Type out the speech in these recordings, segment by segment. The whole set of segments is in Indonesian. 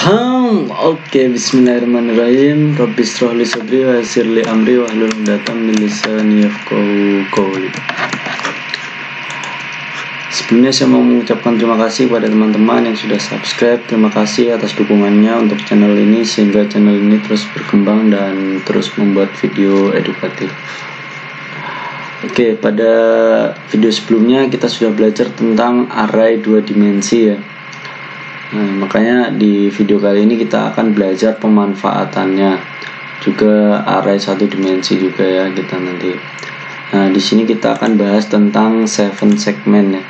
Oke, bismillahirrahmanirrahim. Rabbi shrah li sadri wa yassir li amri wahlul 'uqdatam min lisani yafqahu qawli. Sebelumnya saya mau mengucapkan terima kasih kepada teman-teman yang sudah subscribe. Terima kasih atas dukungannya untuk channel ini sehingga channel ini terus berkembang dan terus membuat video edukatif. Oke, pada video sebelumnya kita sudah belajar tentang array 2 dimensi ya. Nah, makanya di video kali ini kita akan belajar pemanfaatannya, juga array 1 dimensi juga ya kita nanti. Nah, di sini kita akan bahas tentang 7 segment ya.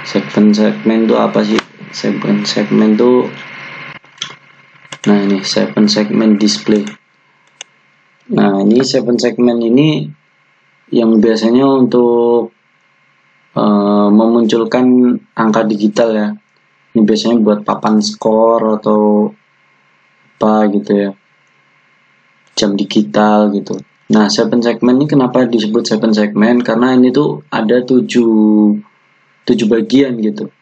7 segment itu apa sih? 7 segment itu, nah ini 7 segment display. Nah, ini 7 segment ini yang biasanya untuk memunculkan angka digital ya. Ini biasanya buat papan skor atau apa gitu ya, jam digital gitu. Nah, 7 segment ini kenapa disebut 7 segment? Karena ini tuh ada 7 bagian gitu.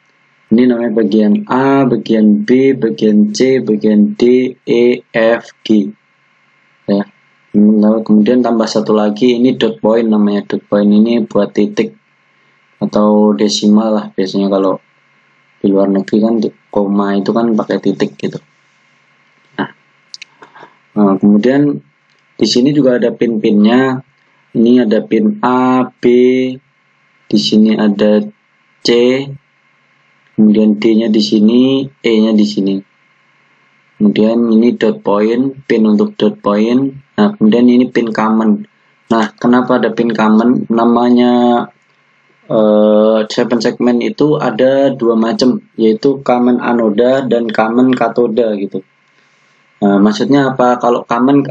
Ini namanya bagian A, bagian B, bagian C, bagian D, E, F, G ya. Kemudian tambah satu lagi, ini dot point namanya. Dot point ini buat titik atau desimal lah biasanya. Kalau di luar negeri kan koma itu kan pakai titik gitu. Nah, kemudian di sini juga ada pin-pinnya. Ini ada pin A, B, di sini ada C, kemudian D-nya di sini, E-nya di sini. Kemudian ini dot point, pin untuk dot point. Nah, kemudian ini pin common. Nah, kenapa ada pin common? Namanya 7 segment itu ada 2 macam, yaitu common anoda dan common katoda gitu. Nah, maksudnya apa? Kalau common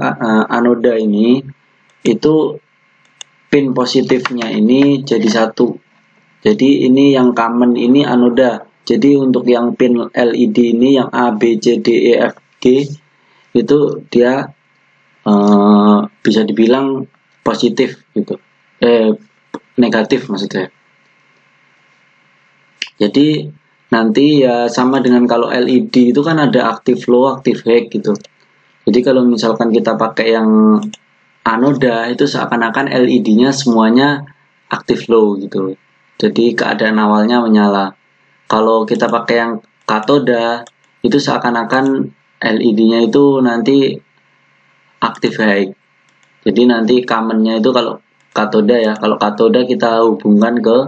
anoda ini itu pin positifnya ini jadi satu. Jadi ini yang common ini anoda. Jadi untuk yang pin LED ini yang A, B, C, D, E, F, G itu dia bisa dibilang positif gitu. Negatif maksudnya. Jadi nanti ya sama dengan kalau LED itu kan ada active low, active high gitu. Jadi kalau misalkan kita pakai yang anoda itu seakan-akan LED-nya semuanya active low gitu. Jadi keadaan awalnya menyala. Kalau kita pakai yang katoda itu seakan-akan LED-nya itu nanti active high. Jadi nanti common-nya itu kalau katoda ya. Kalau katoda kita hubungkan ke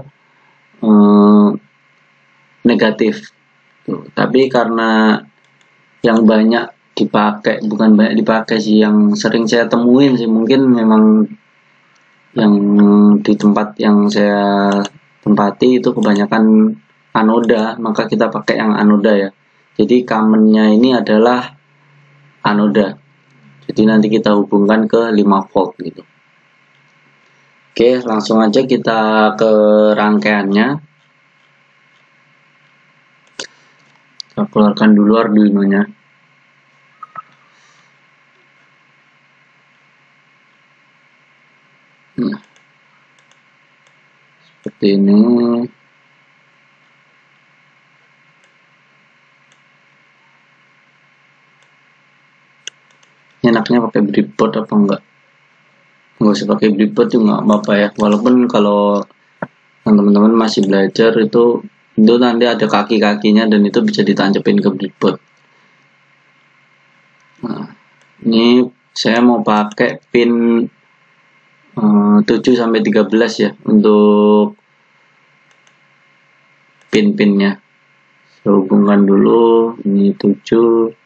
negatif. Tuh. Tapi karena yang banyak dipakai, bukan banyak dipakai sih, yang sering saya temuin sih, mungkin memang yang di tempat yang saya tempati itu kebanyakan anoda, maka kita pakai yang anoda ya. Jadi common-nya ini adalah anoda. Jadi nanti kita hubungkan ke 5 volt gitu. Oke, langsung aja kita ke rangkaiannya. Kita keluarkan dulu Arduino-nya. Nah, seperti ini. Enaknya pakai breadboard apa enggak? Nggak usah pakai breadboard juga nggak apa-apa ya. Walaupun kalau teman-teman masih belajar itu nanti ada kaki-kakinya dan itu bisa ditancapin ke breadboard. Nah, ini saya mau pakai pin 7 sampai 13 ya untuk pin-pinnya. Saya hubungkan dulu, ini 7,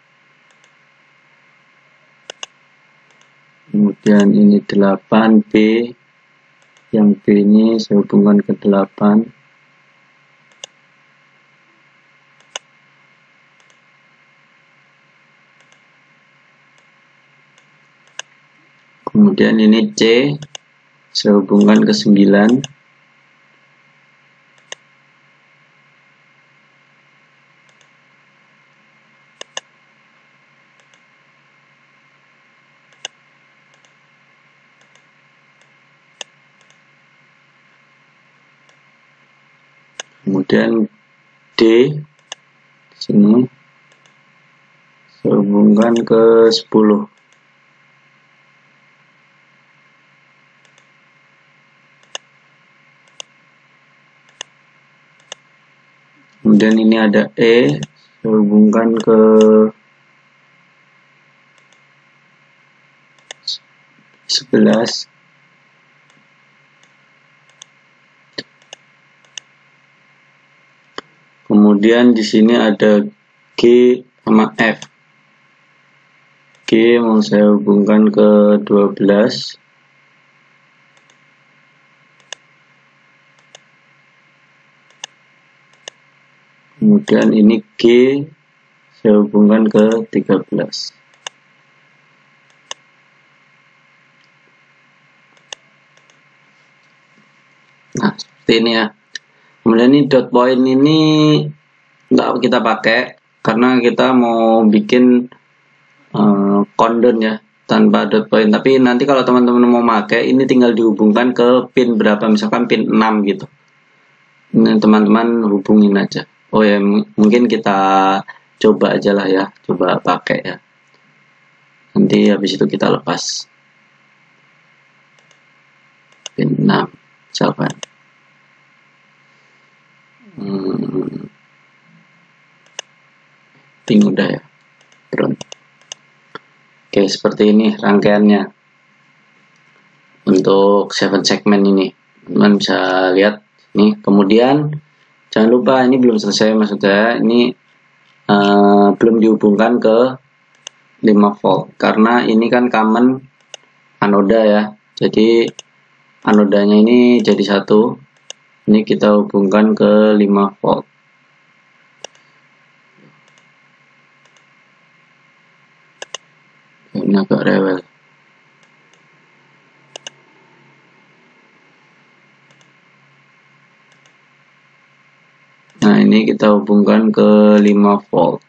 kemudian ini 8B, yang B ini saya hubungkan ke 8. Kemudian ini C, saya hubungkan ke 9. Kemudian D di sini. saya hubungkan ke 10. Kemudian ini ada E, saya hubungkan ke 11. Kemudian di sini ada G sama F. G mau saya hubungkan ke 12. Kemudian ini G saya hubungkan ke 13. Nah, seperti ini ya. Kemudian ini dot point ini nggak kita pakai karena kita mau bikin countdown ya tanpa dot point. Tapi nanti kalau teman-teman mau pakai ini tinggal dihubungkan ke pin berapa, misalkan pin 6 gitu. Ini teman-teman hubungin aja. Oh ya, mungkin kita coba aja lah ya, coba pakai ya. Nanti habis itu kita lepas pin 6 misalkan. Ping udah ya, drone. Oke, seperti ini rangkaiannya untuk 7 segmen ini. Teman bisa lihat nih. Kemudian jangan lupa ini belum selesai, maksudnya ini belum dihubungkan ke 5 volt karena ini kan common anoda ya. Jadi anodanya ini jadi satu. Ini kita hubungkan ke 5 volt. Ini agak rewel. Nah, ini kita hubungkan ke 5 volt.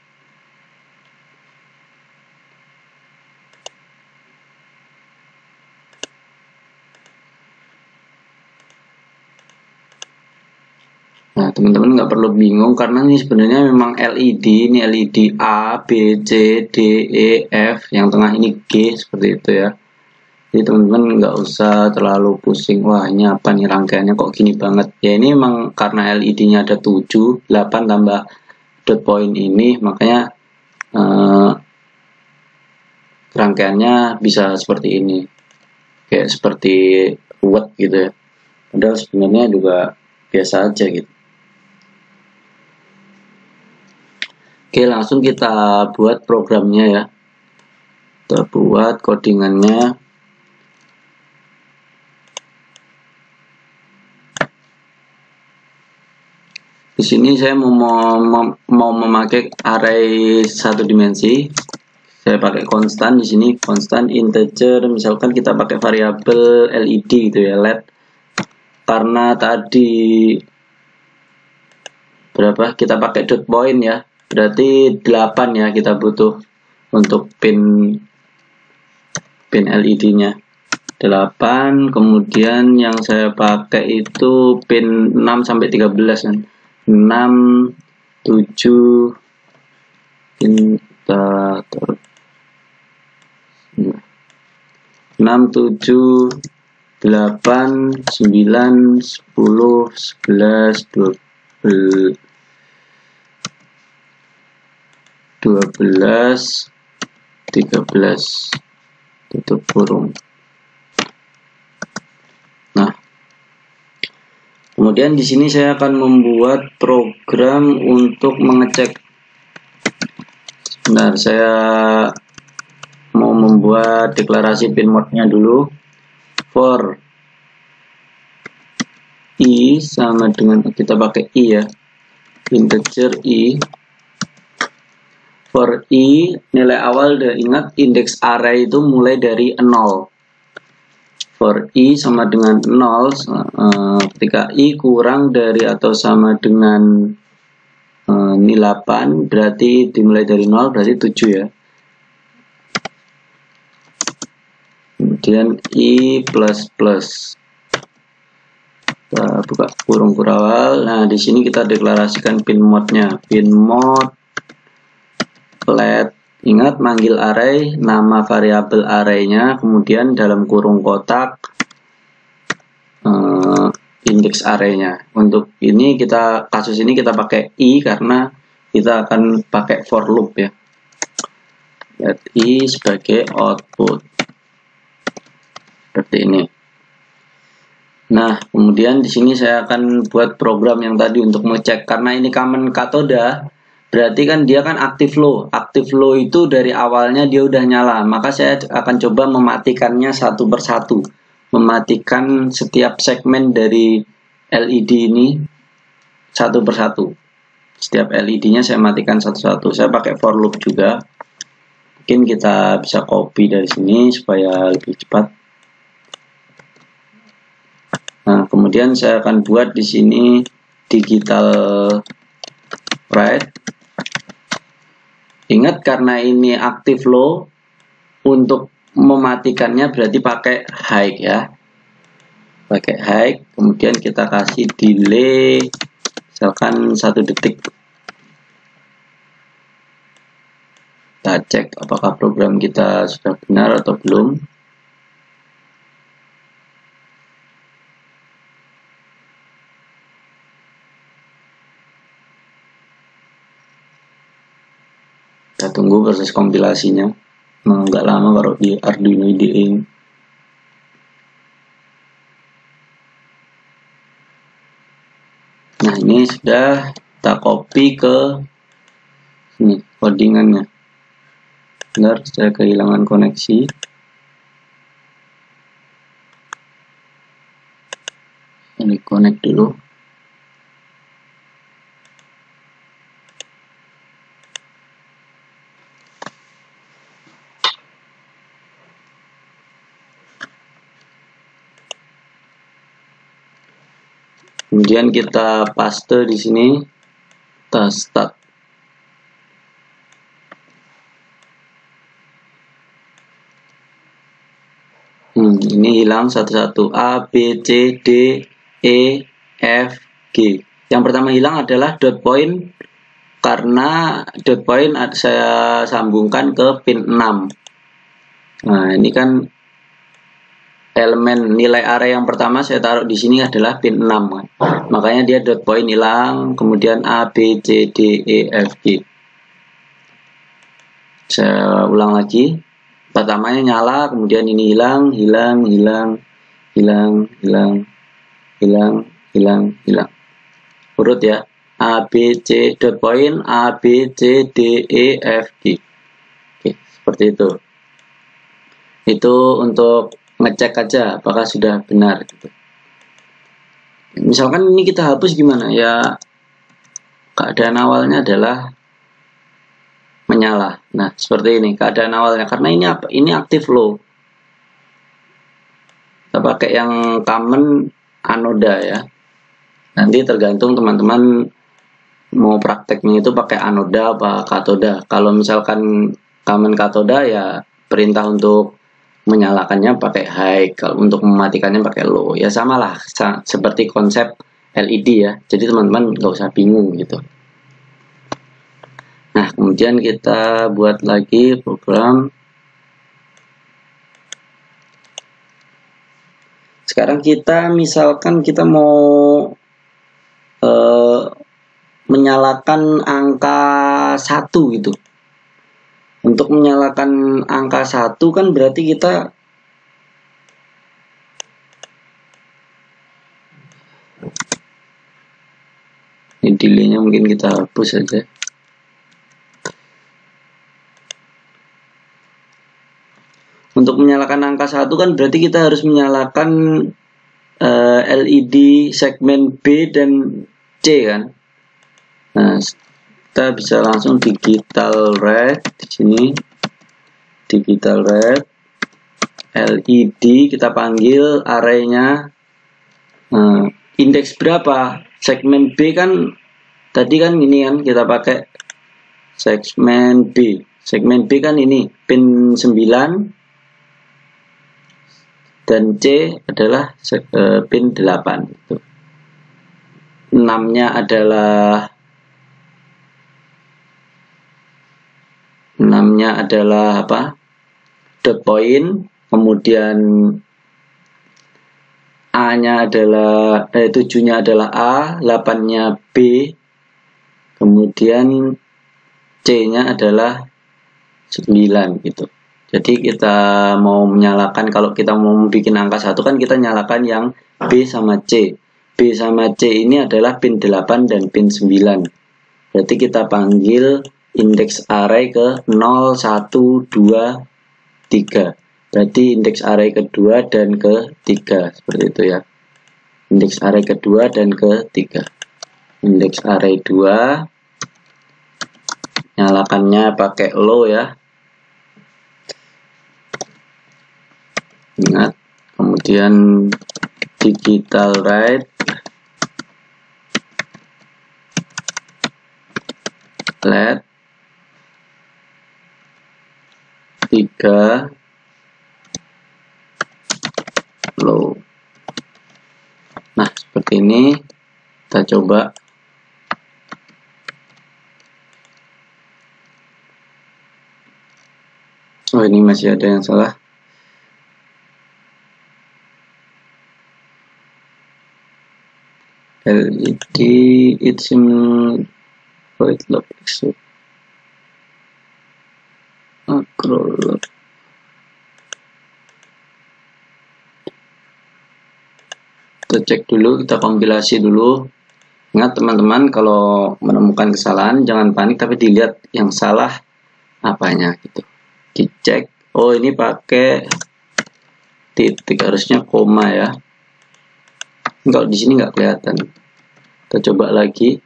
Nah, teman-teman nggak perlu bingung karena ini sebenarnya memang LED. Ini LED A, B, C, D, E, F. Yang tengah ini G, seperti itu ya. Jadi teman-teman nggak usah terlalu pusing. Wah, ini apa nih rangkaiannya kok gini banget. Ya ini memang karena LED-nya ada 7, 8 tambah dot point ini. Makanya rangkaiannya bisa seperti ini. Kayak seperti ruwet gitu ya. Padahal sebenarnya juga biasa aja gitu. Oke, langsung kita buat programnya ya. Kita buat codingannya. Di sini saya mau memakai array satu dimensi. Saya pakai konstan di sini, konstan integer. Misalkan kita pakai variabel LED gitu ya, LED. Karena tadi berapa? Kita pakai dot point ya. Berarti 8 ya kita butuh untuk pin LED-nya. 8, kemudian yang saya pakai itu pin 6 sampai 13 kan. 6 7 kita 6 7 8 9 10 11 12 13 tutup kurung. Nah, kemudian di sini saya akan membuat program untuk mengecek. Sebentar, saya mau membuat deklarasi pin mode-nya dulu. For I sama dengan, kita pakai I ya, integer I. For I nilai awal, ingat indeks array itu mulai dari 0. For I sama dengan 0, ketika I kurang dari atau sama dengan ini 8, berarti dimulai dari 0, berarti 7 ya. Kemudian I plus plus, kita buka kurung kurawal. Nah, di sini kita deklarasikan pin mode-nya, pin mode LED Ingat, manggil array, nama variabel arraynya, kemudian dalam kurung kotak indeks arraynya. Untuk ini kasus ini kita pakai i karena kita akan pakai for loop ya. Let i sebagai output seperti ini. Nah, kemudian di sini saya akan buat program yang tadi untuk mengecek, karena ini common katoda, berarti kan dia kan active low. Active low itu dari awalnya dia udah nyala, maka saya akan coba mematikannya satu persatu. Mematikan setiap segmen dari LED ini satu persatu. Setiap LED-nya saya matikan satu-satu. Saya pakai for loop juga. Mungkin kita bisa copy dari sini supaya lebih cepat. Nah, kemudian saya akan buat di sini digital write. Ingat, karena ini active low, untuk mematikannya berarti pakai high ya. Pakai high, kemudian kita kasih delay misalkan 1 detik. Kita cek apakah program kita sudah benar atau belum. Kita tunggu proses kompilasinya. Nggak lama kalau di Arduino IDE. Nah, ini sudah kita copy ke sini codingannya. Benar, saya kehilangan koneksi. Ini connect dulu. Kemudian kita paste di sini, kita start. Ini hilang satu-satu, A, B, C, D, E, F, G. Yang pertama hilang adalah dot point, karena dot point saya sambungkan ke pin 6. Nah, ini kan elemen nilai array yang pertama saya taruh di sini adalah pin 6 kan. Makanya dia dot point hilang, kemudian A, B, C, D, E, F, G. Saya ulang lagi. Pertamanya nyala, kemudian ini hilang, hilang. Urut ya. A, B, C, dot point, A, B, C, D, E, F, G. Oke, seperti itu. Itu untuk ngecek aja apakah sudah benar gitu. Misalkan ini kita hapus gimana ya, keadaan awalnya adalah menyala. Nah, seperti ini keadaan awalnya, karena ini apa? Ini active low. Kita pakai yang common anoda ya. Nanti tergantung teman-teman mau prakteknya itu pakai anoda apa katoda. Kalau misalkan common katoda ya perintah untuk menyalakannya pakai high, kalau untuk mematikannya pakai low. Ya samalah seperti konsep LED ya. Jadi teman-teman nggak usah bingung gitu. Nah, kemudian kita buat lagi program. Sekarang kita misalkan kita mau menyalakan angka 1 gitu. Untuk menyalakan angka 1 kan berarti kita ini delay-nya mungkin kita hapus saja. Untuk menyalakan angka 1 kan berarti kita harus menyalakan LED segmen B dan C kan. Nah, kita bisa langsung digital red di sini, digital red LED, kita panggil arraynya. Nah, indeks berapa? Segmen B kan tadi kan ini kan kita pakai segmen B. Segmen B kan ini pin 9 dan C adalah pin 8 itu. 6-nya adalah 6-nya adalah apa? Dot point, kemudian A-nya adalah 7-nya adalah A, 8-nya B, kemudian C-nya adalah 9 gitu. Jadi kita mau menyalakan, kalau kita mau bikin angka 1 kan kita nyalakan yang B sama C. B sama C ini adalah pin 8 dan pin 9. Berarti kita panggil indeks array ke 0, 1, 2, 3. Berarti indeks array kedua dan ketiga. Seperti itu ya. Indeks array kedua dan ketiga. Indeks array 2. Nyalakannya pakai low ya. Ingat. Kemudian digital write. Let 3 low. Nah, seperti ini kita coba. Oh, ini masih ada yang salah. LED it's in void loop exit macro. Kita cek dulu, kita kompilasi dulu. Ingat teman-teman, kalau menemukan kesalahan jangan panik, tapi dilihat yang salah apanya gitu. Dicek. Oh, ini pakai titik, harusnya koma ya. Kalau di sini nggak kelihatan. Kita coba lagi.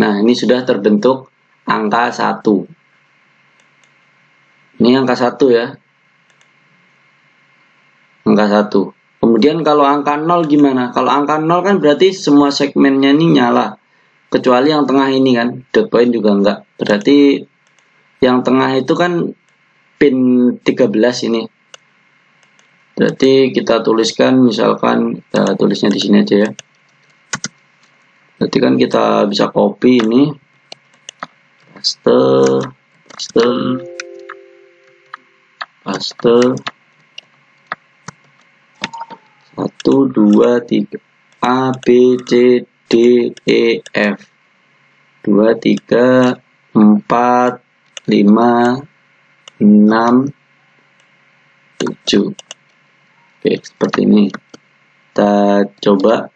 Nah, ini sudah terbentuk angka 1. Ini angka 1 ya. Angka 1. Kemudian kalau angka 0 gimana? Kalau angka 0 kan berarti semua segmennya ini nyala. Kecuali yang tengah ini kan. Dot point juga enggak. Berarti yang tengah itu kan pin 13 ini. Berarti kita tuliskan, misalkan kita tulisnya di sini aja ya. Berarti kan kita bisa copy ini, paste, 1, 2, 3, A, B, C, D, E, F, 2, 3, 4, 5, 6, 7. Oke, seperti ini. Kita coba.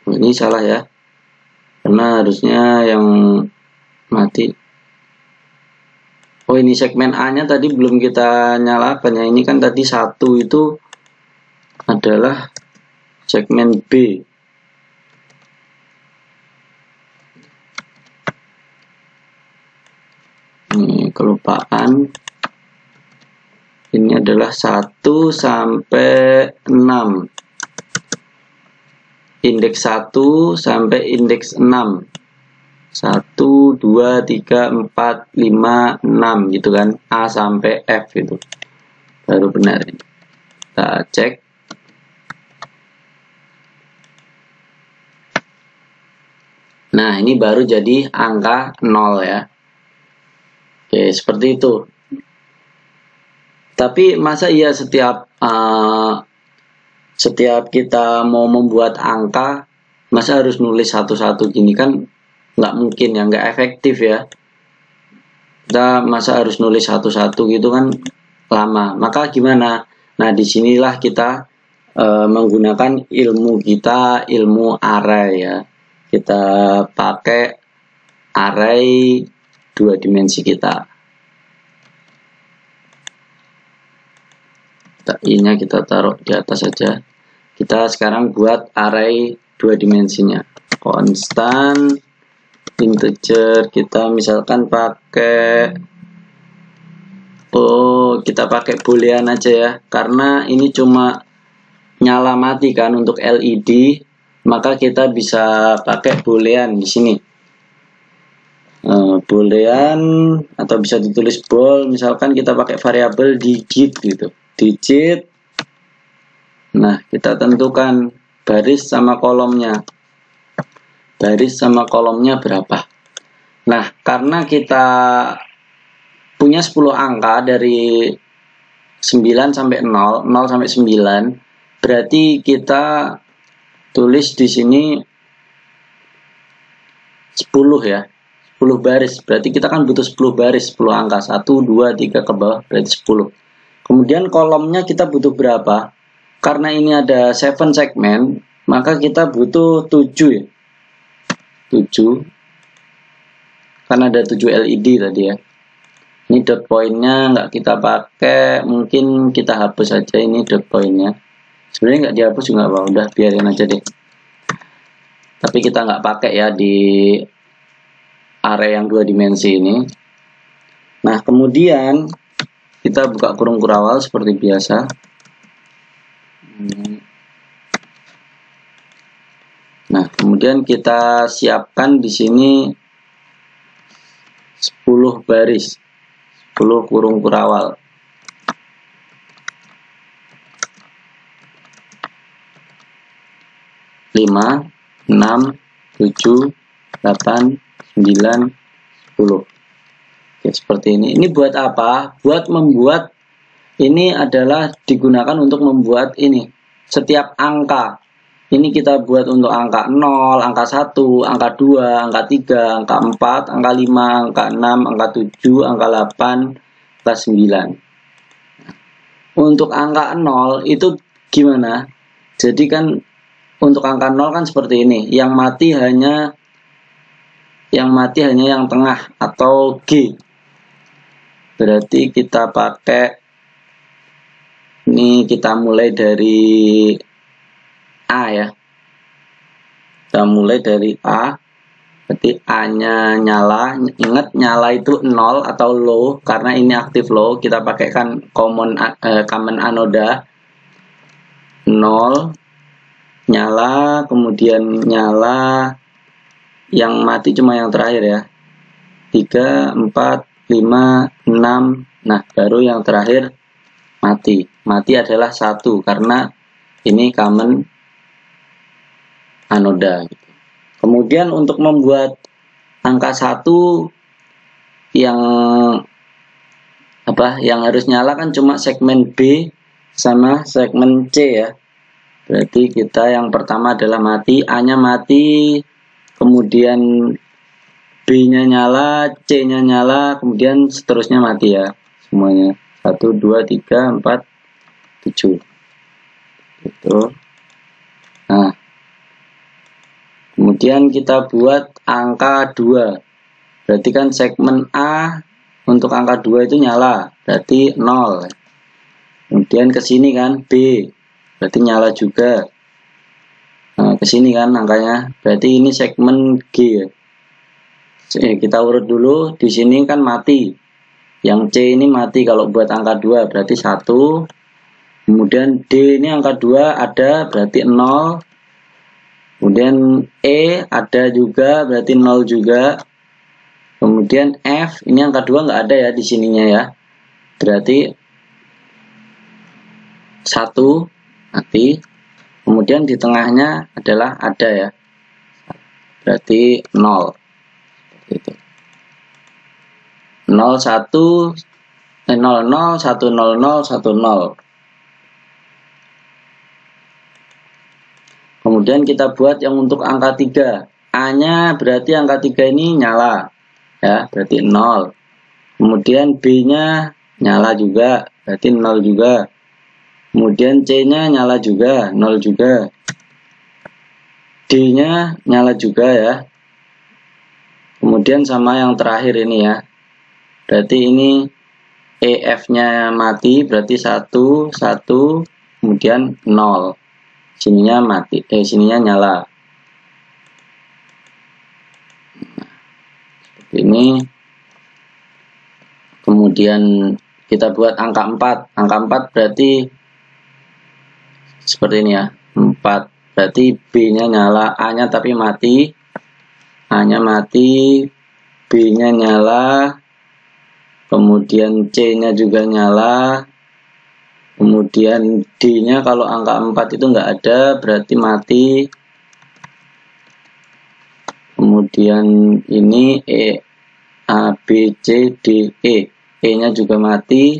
Ini salah ya, karena harusnya yang mati. Oh, ini segmen A nya tadi belum kita nyalakan ya. Ini kan tadi 1 itu adalah segmen B. Ini kelupaan. Ini adalah 1 sampai 6. Indeks 1 sampai indeks 6. 1, 2, 3, 4, 5, 6 gitu kan. A sampai F itu. Baru benar ini. Kita cek. Nah, ini baru jadi angka 0 ya. Oke, seperti itu. Tapi masa iya setiap kita mau membuat angka, masa harus nulis satu-satu gini kan? Nggak mungkin ya, nggak efektif ya. Kita masa harus nulis satu-satu gitu kan lama. Maka gimana? Nah, disinilah kita menggunakan ilmu kita, ilmu array ya. Kita pakai array 2 dimensi kita. I-nya kita taruh di atas saja. Kita sekarang buat array 2 dimensinya. Konstan integer, kita misalkan pakai kita pakai boolean aja ya, karena ini cuma nyala mati kan untuk LED, maka kita bisa pakai boolean di sini. Boolean atau bisa ditulis bool, misalkan kita pakai variabel digit gitu. Digit Nah, kita tentukan baris sama kolomnya. Baris sama kolomnya berapa? Nah, karena kita punya 10 angka dari 9 sampai 0, 0 sampai 9, berarti kita tulis di sini 10 ya. 10 baris. Berarti kita kan butuh 10 baris, 10 angka. 1, 2, 3 ke bawah berarti 10. Kemudian kolomnya kita butuh berapa? Karena ini ada 7 segmen, maka kita butuh 7 ya. 7. Karena ada 7 LED tadi ya. Ini dot point-nya nggak kita pakai, mungkin kita hapus aja ini dot point-nya. Sebenarnya nggak dihapus juga apa, udah biarin aja deh. Tapi kita nggak pakai ya di area yang 2 dimensi ini. Nah, kemudian kita buka kurung kurawal seperti biasa. Nah, kemudian kita siapkan di sini 10 baris, 10 kurung kurawal. Lima, 6, 7, 8, 9, 10. Oke, seperti ini. Ini buat apa? Buat membuat, ini adalah digunakan untuk membuat ini. Setiap angka. Ini kita buat untuk angka 0, angka 1, angka 2, angka 3, angka 4, angka 5, angka 6, angka 7, angka 8, angka 9. Untuk angka 0 itu gimana? Jadi kan untuk angka 0 kan seperti ini. Yang mati hanya yang tengah atau G. Berarti kita pakai, ini kita mulai dari A ya. Kita mulai dari A. Berarti A-nya nyala. Ingat nyala itu 0 atau low, karena ini aktif low. Kita pakaikan common anoda 0, nyala, kemudian nyala. Yang mati cuma yang terakhir ya. 3, 4, 5, 6. Nah, baru yang terakhir mati. Mati adalah 1 karena ini common anoda. Kemudian untuk membuat angka 1 yang harus nyala kan cuma segmen B sama segmen C ya. Berarti kita yang pertama adalah mati, A-nya mati, kemudian B-nya nyala, C-nya nyala, kemudian seterusnya mati ya semuanya. 1, 2, 3, 4, 7. Gitu. Nah, kemudian kita buat angka 2. Berarti kan segmen A untuk angka 2 itu nyala, berarti 0. Kemudian ke sini kan B, berarti nyala juga. Nah, ke sini kan angkanya, berarti ini segmen G. Kita urut dulu, di sini kan mati. Yang C ini mati kalau buat angka 2, berarti 1. Kemudian D ini angka 2 ada, berarti 0. Kemudian E ada juga, berarti 0 juga. Kemudian F, ini angka 2 nggak ada ya di sininya ya. Berarti 1 mati. Kemudian di tengahnya adalah ada ya. Berarti 0. Gitu. 0, 1, 0, 0, 1, 0, 0, 1, 0. Kemudian kita buat yang untuk angka 3. A-nya berarti angka 3 ini nyala. Ya, berarti 0. Kemudian B-nya nyala juga, berarti 0 juga. Kemudian C-nya nyala juga, 0 juga. D-nya nyala juga ya. Kemudian sama yang terakhir ini ya. Berarti ini EF-nya mati, berarti 1, 1, kemudian 0. Sininya mati, sininya nyala. Seperti ini. Kemudian kita buat angka 4. Angka 4 berarti seperti ini ya. 4. Berarti B-nya nyala, A-nya tapi mati. A-nya mati, B-nya nyala. Kemudian C-nya juga nyala. Kemudian D-nya kalau angka 4 itu enggak ada, berarti mati. Kemudian ini E, A, B, C, D, E. E-nya juga mati.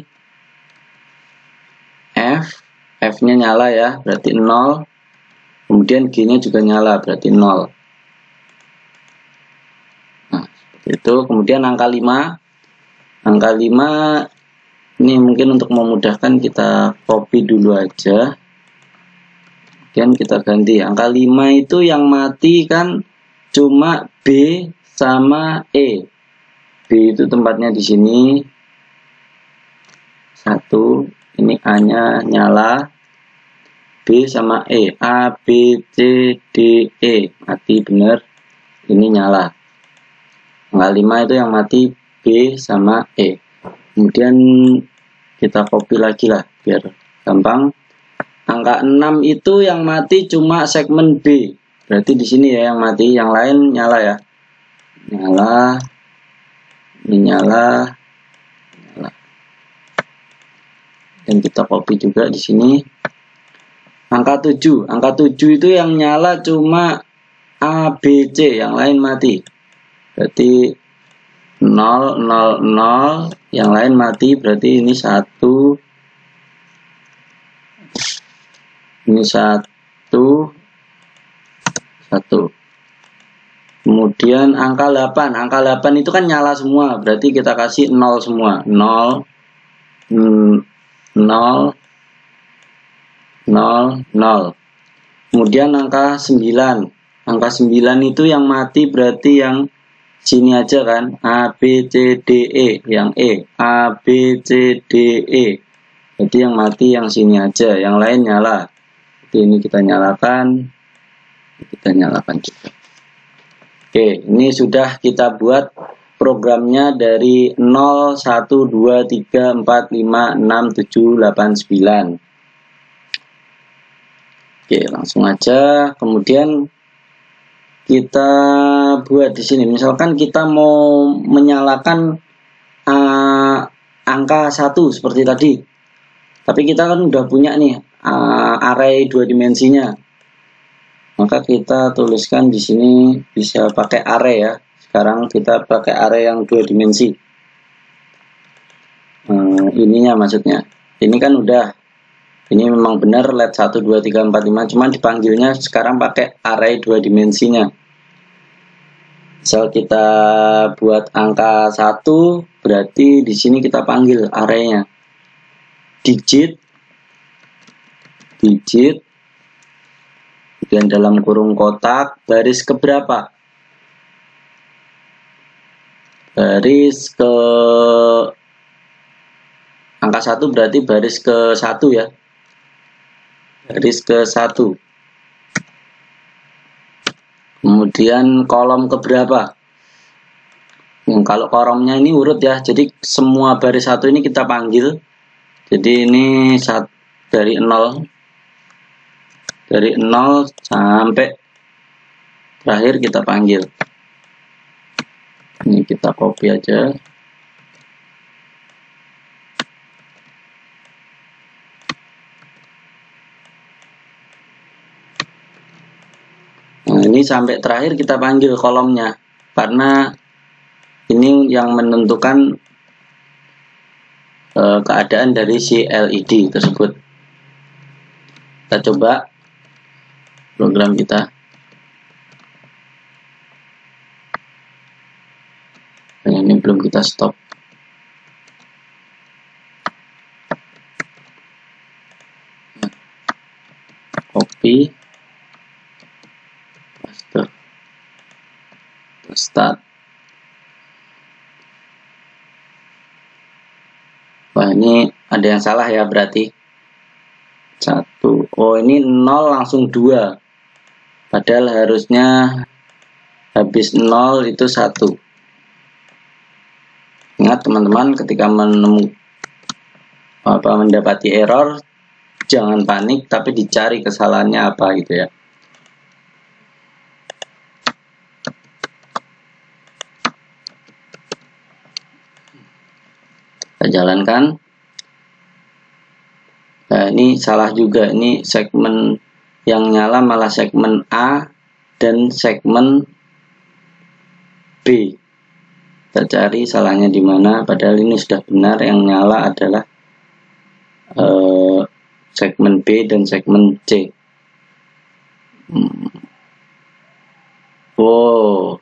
F-nya nyala ya, berarti 0. Kemudian G-nya juga nyala, berarti 0. Nah, seperti itu. Kemudian angka 5. Angka 5 ini mungkin untuk memudahkan kita copy dulu aja. Kemudian kita ganti. Angka 5 itu yang mati kan cuma B sama E. B itu tempatnya di sini. 1. Ini A-nya nyala. B sama E. A, B, C, D, E. Mati bener. Ini nyala. Angka 5 itu yang mati B sama E. Kemudian kita copy lagi lah biar gampang. Angka 6 itu yang mati cuma segmen B. Berarti di sini ya yang mati, yang lain nyala ya. Nyala. Ini nyala. Nyala. Dan kita copy juga di sini. Angka 7. Angka 7 itu yang nyala cuma A, B, C, yang lain mati. Berarti 0, 0, 0, yang lain mati, berarti ini 1, ini 1, 1. Kemudian angka 8, angka 8 itu kan nyala semua, berarti kita kasih 0 semua, 0, 0, 0, 0. Kemudian angka 9, angka 9 itu yang mati berarti yang sini aja kan, A, B, C, D, E, yang E, A, B, C, D, E. Jadi yang mati yang sini aja, yang lain nyala. Jadi ini kita nyalakan juga. Oke, ini sudah kita buat programnya dari 0, 1, 2, 3, 4, 5, 6, 7, 8, 9. Oke, langsung aja. Kemudian kita buat di sini. Misalkan kita mau menyalakan angka 1 seperti tadi. Tapi kita kan udah punya nih array 2 dimensinya. Maka kita tuliskan di sini bisa pakai array ya. Sekarang kita pakai array yang 2 dimensi. Ininya maksudnya. Ini kan udah. Ini memang benar LED 1, 2, 3, 4, 5. Cuman dipanggilnya sekarang pakai array 2 dimensinya. Misal kita buat angka 1, berarti di sini kita panggil arraynya digit, dan dalam kurung kotak baris keberapa? Baris ke angka 1 berarti baris ke 1 ya. Baris ke 1. Kemudian kolom keberapa? Kalau kolomnya ini urut ya, jadi semua baris 1 ini kita panggil. Jadi ini dari 0 sampai terakhir kita panggil. Ini kita copy aja. Nah, ini sampai terakhir kita panggil kolomnya, karena ini yang menentukan keadaan dari si LED tersebut. Kita coba program kita. Nah, ini belum kita stop. Copy, paste, start. Wah, ini ada yang salah ya berarti. 1. Oh, ini 0 langsung 2. Padahal harusnya habis 0 itu 1. Ingat teman-teman, ketika mendapati error, jangan panik, tapi dicari kesalahannya apa gitu ya. Kita jalankan. Ya, ini salah juga. Ini segmen yang nyala malah segmen A dan segmen B. Kita cari salahnya di mana, padahal ini sudah benar. Yang nyala adalah segmen B dan segmen C. Wow,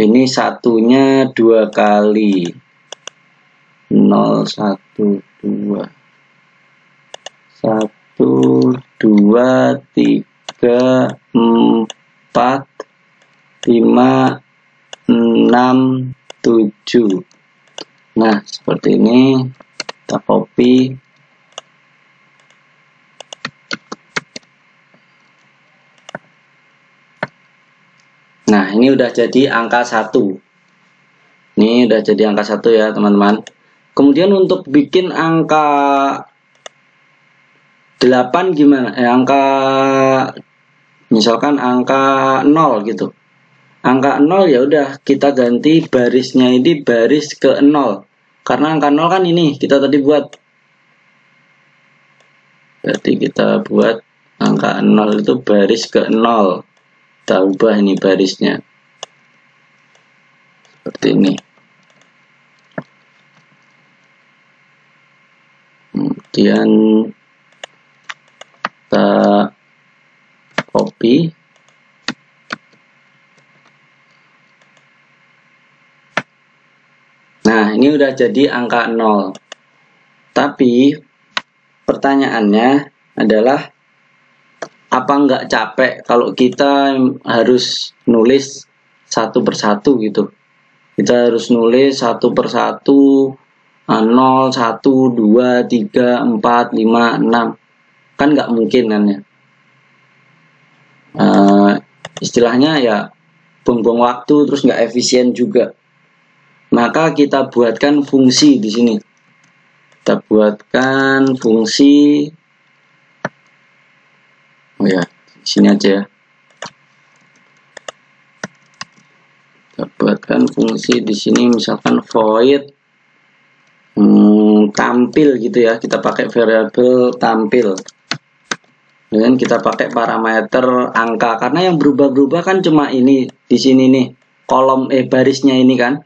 ini satunya 2 kali. 0, 1, 2 1, 2, 3, 4, 5, 6, 7. Nah, seperti ini. Kita copy. Nah, ini udah jadi angka 1. Ini udah jadi angka 1 ya, teman-teman. Kemudian untuk bikin angka 8 gimana? Angka misalkan angka 0 gitu. Angka 0 ya udah kita ganti barisnya ini baris ke 0. Karena angka 0 kan ini kita tadi buat. Berarti kita buat angka 0 itu baris ke 0. Kita ubah ini barisnya. Seperti ini. Kemudian kita copy. Nah, ini udah jadi angka 0. Tapi pertanyaannya adalah, apa nggak capek kalau kita harus nulis satu persatu gitu? Kita harus nulis satu persatu, 0, 1, 2, 3, 4, 5, 6. Kan nggak mungkin kan ya. Istilahnya ya buang-buang waktu, terus nggak efisien juga. Maka kita buatkan fungsi di sini. Kita buatkan fungsi. Oh ya, di sini aja ya. Kita buatkan fungsi di sini, misalkan void tampil gitu ya. Kita pakai variabel tampil. Dan kita pakai parameter angka, karena yang berubah-berubah kan cuma ini di sini nih, kolom barisnya ini kan.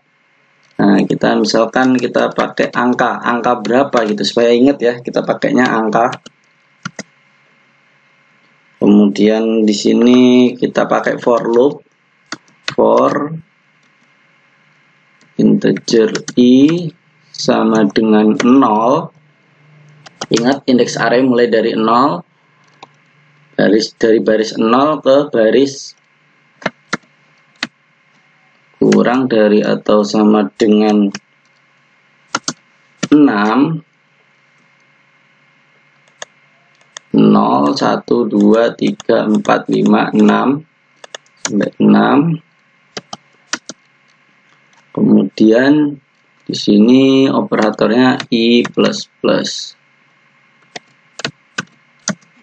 Nah, kita misalkan kita pakai angka berapa gitu supaya ingat ya, kita pakainya angka. Kemudian di sini kita pakai for loop, for integer i sama dengan 0. Ingat indeks array mulai dari 0, dari baris 0 ke baris kurang dari atau sama dengan 6. 0, 1, 2, 3, 4, 5, 6 sampai 6. Kemudian di sini operatornya i++.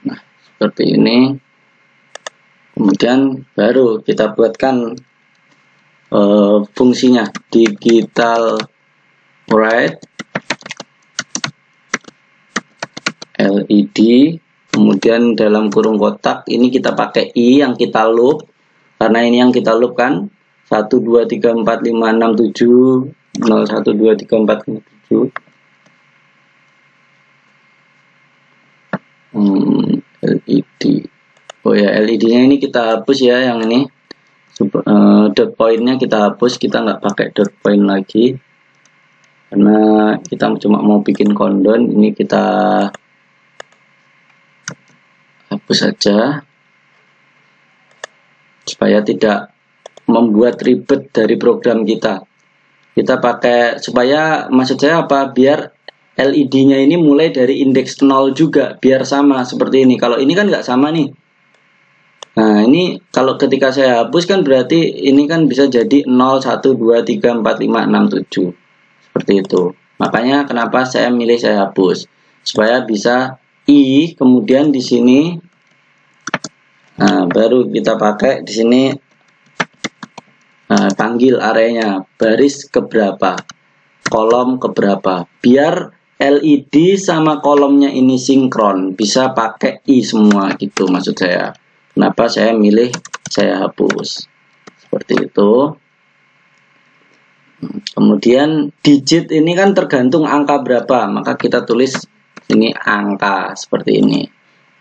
Nah, seperti ini. Kemudian baru kita buatkan fungsinya digital write LED. Kemudian dalam kurung kotak ini kita pakai i yang kita loop, karena ini yang kita loop kan 1, 2, 3, 4, 5, 6, 7 0, 1, 2, 3, 4, 5, 7. LED. Oh ya, LED-nya ini kita hapus ya, yang ini dot point-nya kita hapus, kita nggak pakai dot point lagi karena kita cuma mau bikin kondon. Ini kita hapus saja supaya tidak membuat ribet dari program kita. Kita pakai supaya, maksud saya apa, biar LED-nya ini mulai dari indeks 0 juga, biar sama seperti ini. Kalau ini kan nggak sama nih. Nah, ini kalau ketika saya hapus kan berarti ini kan bisa jadi 0, 1, 2, 3, 4, 5, 6, 7. Seperti itu. Makanya kenapa saya milih saya hapus. Supaya bisa i, kemudian di sini, nah, baru kita pakai di sini, panggil arraynya, baris keberapa, kolom keberapa. Biar LED sama kolomnya ini sinkron, bisa pakai I semua gitu maksud saya. Kenapa saya milih saya hapus seperti itu. Kemudian digit ini kan tergantung angka berapa, maka kita tulis ini angka seperti ini.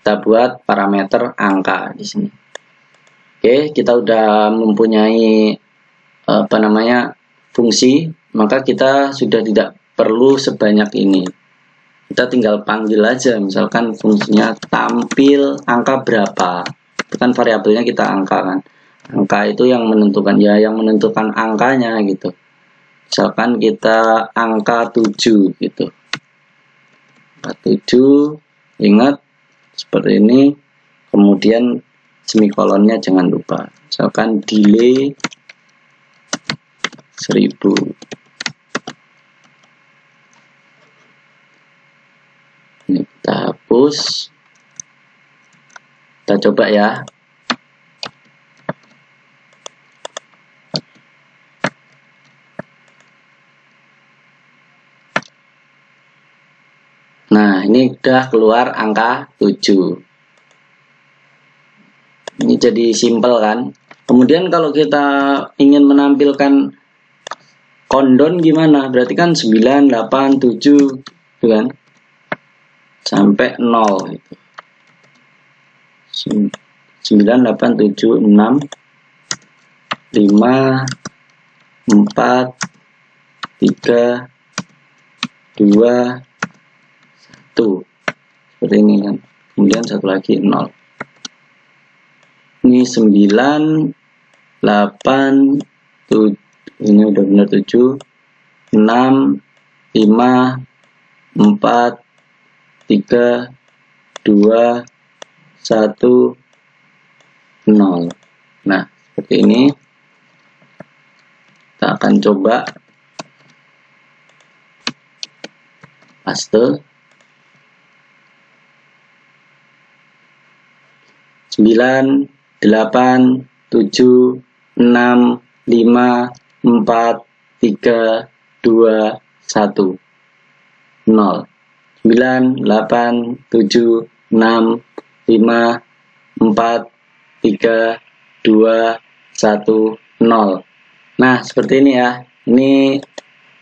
Kita buat parameter angka di sini. Oke, kita udah mempunyai fungsi, maka kita sudah tidak perlu sebanyak ini. Kita tinggal panggil aja, misalkan fungsinya tampil angka berapa. Itu kan variabelnya kita angka kan. Angka itu yang menentukan, ya yang menentukan angkanya gitu. Misalkan kita angka 7 gitu. Angka 7, ingat seperti ini. Kemudian semikolonnya jangan lupa. Misalkan delay 1000. Ini kita hapus. Kita coba ya. Nah, ini udah keluar angka 7. Ini jadi simple kan. Kemudian kalau kita ingin menampilkan countdown gimana? Berarti kan 9, 8, 7 gitu kan. Sampai 0 gitu. 9, 8, 7, 6, 5, 4, 3, 2, 1. Seperti ini kan. Kemudian satu lagi 0. Ini 9, 8, 7, ini udah benar 7, 6, 5, 4, 3, 2, 1, 0. Nah, seperti ini. Kita akan coba paste. 9, 8, 7, 6, 5, 4, 3, 2, 1, 0. 9, 8, 7, 6, 5, 4, 3, 2, 1, 0. Nah, seperti ini ya. Ini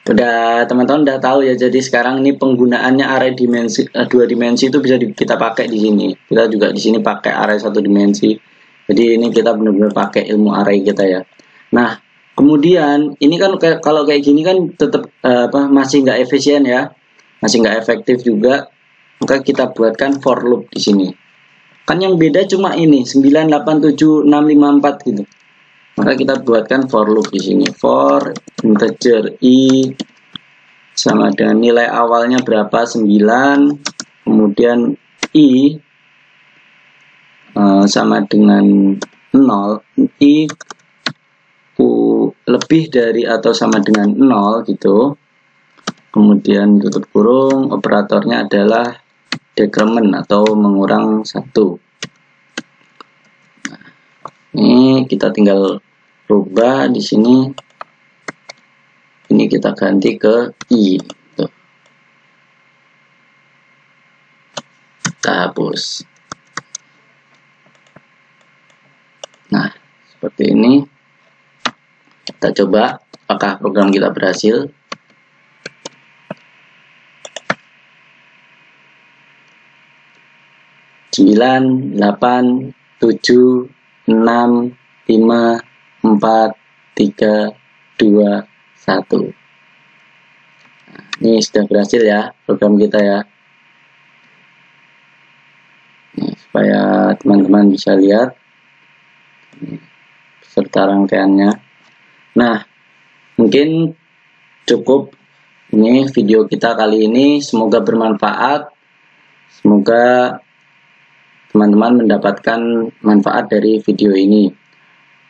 udah teman-teman udah tahu ya. Jadi sekarang ini penggunaannya array dimensi 2 dimensi itu bisa kita pakai di sini. Kita juga di sini pakai array 1 dimensi. Jadi ini kita benar-benar pakai ilmu array kita ya. Nah, kemudian ini kan kalau kayak gini kan tetap masih nggak efisien ya. Masih nggak efektif juga, maka kita buatkan for loop di sini. Kan yang beda cuma ini 9, 8, 7, 6, 5, 4 gitu. Maka kita buatkan for loop di sini. For integer i sama dengan nilai awalnya berapa 9, kemudian i sama dengan 0, i lebih dari atau sama dengan 0 gitu. Kemudian tutup kurung, operatornya adalah decrement atau mengurang 1. Nah, ini kita tinggal rubah di sini. Ini kita ganti ke i. Tuh. Kita hapus. Nah, seperti ini. Kita coba apakah program kita berhasil. 9, 8, 7, 6, 5, 4, 3, 2, 1. Nah, ini sudah berhasil ya program kita ya. Nih, supaya teman-teman bisa lihat serta rangkaiannya. Nah, mungkin cukup ini video kita kali ini. Semoga bermanfaat. Semoga teman-teman mendapatkan manfaat dari video ini.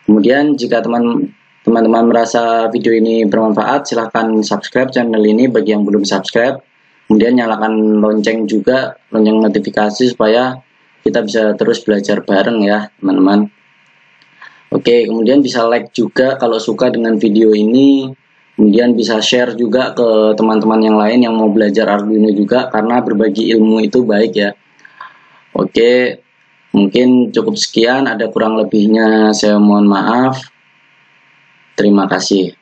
Kemudian jika teman-teman merasa video ini bermanfaat, silahkan subscribe channel ini bagi yang belum subscribe. Kemudian nyalakan lonceng juga, lonceng notifikasi supaya kita bisa terus belajar bareng ya teman-teman. Oke, kemudian bisa like juga kalau suka dengan video ini. Kemudian bisa share juga ke teman-teman yang lain yang mau belajar Arduino juga, karena berbagi ilmu itu baik ya. Oke, mungkin cukup sekian, ada kurang lebihnya saya mohon maaf. Terima kasih.